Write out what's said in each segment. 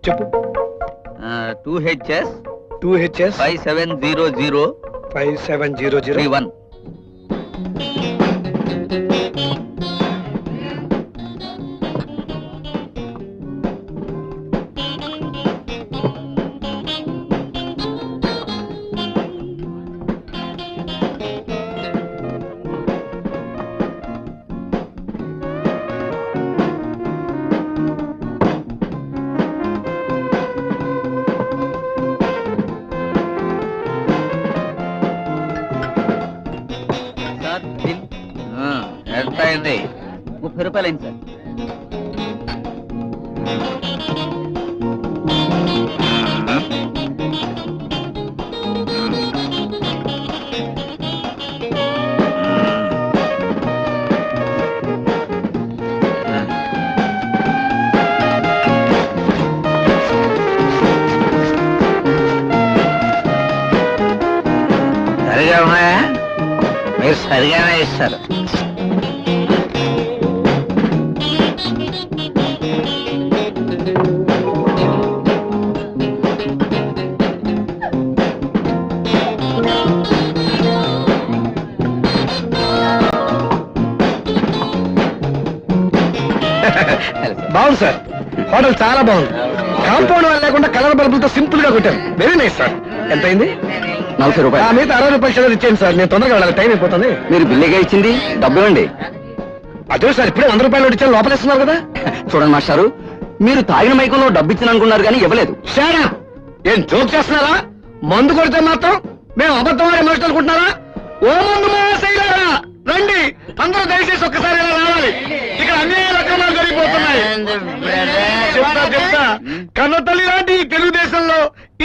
చెప్పు. 2HS 2HS 5700 5700 31. Sir bill ఎంత అయింది? 30 రూపాయలు అయింది సార్. సరిగా ఉన్నాయా? మీరు సరిగానే ఇస్తారు. బాగుంది సార్. హోటల్ చాలా బాగుంది. కాంపౌండ్ వాళ్ళు లేకుండా కలర్ బల్బులతో సింపుల్ గా కొట్టారు. Very nice sir. ఎంత అయింది? 40 రూపాయలు. మిగతా 60 రూపాయలు చిల్లర ఇచ్చేయండి సార్. నేను తొందరగా వెళ్ళాలి, టైం అయిపోతుంది. మీరు బిల్లుగా ఇచ్చింది డబ్బు ఇవ్వండి. అదే సార్, ఇప్పుడే 100 రూపాయలు ఇచ్చాను, లోపలేస్తున్నారు కదా. చూడండి మాస్టారు, మీరు తాగిన మైకంలో డబ్బు ఇచ్చిన అనుకున్నారు కానీ ఇవ్వలేదు. షాడా, ఏం జోక్ చేస్తున్నారా? మందు కొడితే మాత్రం మేము అబద్ధమైన మనుషులు అనుకుంటున్నారా? ఓ మందు మహాశైలారా, రండి అందరూ దయచేసి ఒక్కసారి ఇలా రావాలి. ఇక్కడ అన్యాయాలు అక్రమాలు జరిగిపోతున్నాయి. చెప్తా కన్న తల్లి లాంటి ఈ తెలుగుదేశంలో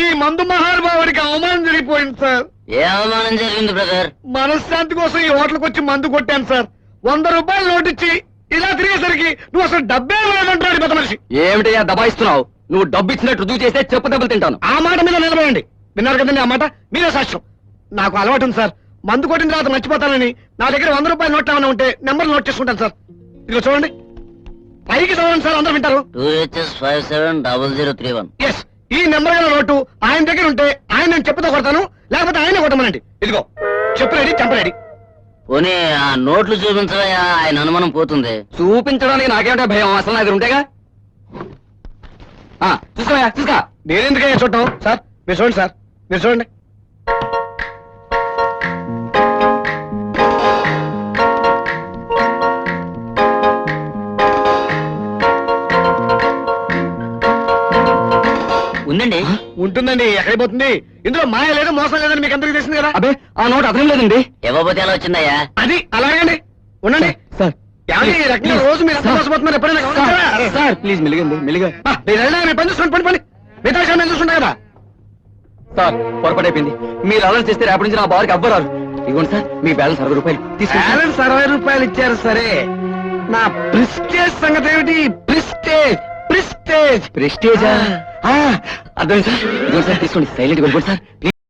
ఈ మందు మహానుభావుడికి అవమానం జరిగిపోయింది సార్. ఏ అవమానం జరిగింది బ్రదర్? మనశ్శాంతి కోసం ఈ హోటల్కి వచ్చి మందు కొట్టాను సార్. 100 రూపాయలు నోటిచ్చి ఇలా తిరిగేసరికి నువ్వు అసలు డబ్బే ఇవ్వమంటాడు పెద్ద మనిషి. ఏమిటయ్యా దబాయిస్తున్నావు? నువ్వు డబ్బు ఇచ్చినట్టు రుజువు చేస్తే చెప్పు దెబ్బలు తింటాను. ఆ మాట మీద నిలబడండి. విన్నారు కదండి ఆ మాట, మీరే సాక్ష్యం. నాకు అలవాటు ఉంది సార్, మందు కొట్టిన తర్వాత మర్చిపోతానని నా దగ్గర 100 రూపాయలు నోట్లు ఏమైనా ఉంటే నెంబర్ నోట్ చేసుకుంటాను సార్. ఇదిగో చూడండి, పైకి చదవండి సార్, అందరూ వింటారు. 2HS 570031. ఎస్, ఈ నెంబర్ గల నోటు ఆయన దగ్గర ఉంటే ఆయన నేను చెప్పుతో కొడతాను, లేకపోతే ఆయనే కొట్టమనండి. ఇదిగో చెప్పు రెడీ, చెంప రెడీ. పోనీ ఆ నోట్లు చూపించవయ్యా, ఆయన అనుమానం పోతుంది. చూపించడానికి నాకేమిటా భయం? అసలు నా దగ్గర ఉంటేగా. చూసుకోయా చూసుకో. నేనెందుకయ్యా చూడటం సార్? మీరు చూడండి సార్, మీరు చూడండి. ఉందండి. ఉంటుందండి, ఎక్కడిపోతుంది? ఇందులో మాయ లేదు, మోసం లేదని మీకు అందరికీ తెలిసింది కదా. అబ్బే, ఆ నోట్ అర్థం లేదండి. ఇవ్వబోతే ఎలా వచ్చిందయ్యా? అది అలాగండి, ఉండండి సార్. ఏమండి, ఈ రకంగా రోజు మీరు ఎంత మోసపోతున్నారు ఎప్పుడైనా గమనించారా? సార్ ప్లీజ్ మెలిగండి, మెలిగా. మీరు వెళ్ళినా మీ పని చూసుకోండి, పని మిగతా విషయం నేను చూసుకుంటా కదా. సార్ పొరపాటు అయిపోయింది. మీరు అలర్ట్ చేస్తే రేపటి నుంచి నా బారికి అవ్వరారు. ఇదిగోండి సార్, మీ బ్యాలెన్స్ 60 రూపాయలు తీసుకుంటాను. బ్యాలెన్స్ 60 రూపాయలు ఇచ్చారు సరే, నా ప్రిస్టేజ్ సంగతి ఏమిటి? ప్రిస్టేజ్ ప్రిస్టేజ్ ప్రెస్టేజా? అర్థం సార్. ఇదిగోండి సార్, తీసుకోండి, సైలెంట్ వెళ్ళిపోండి సార్.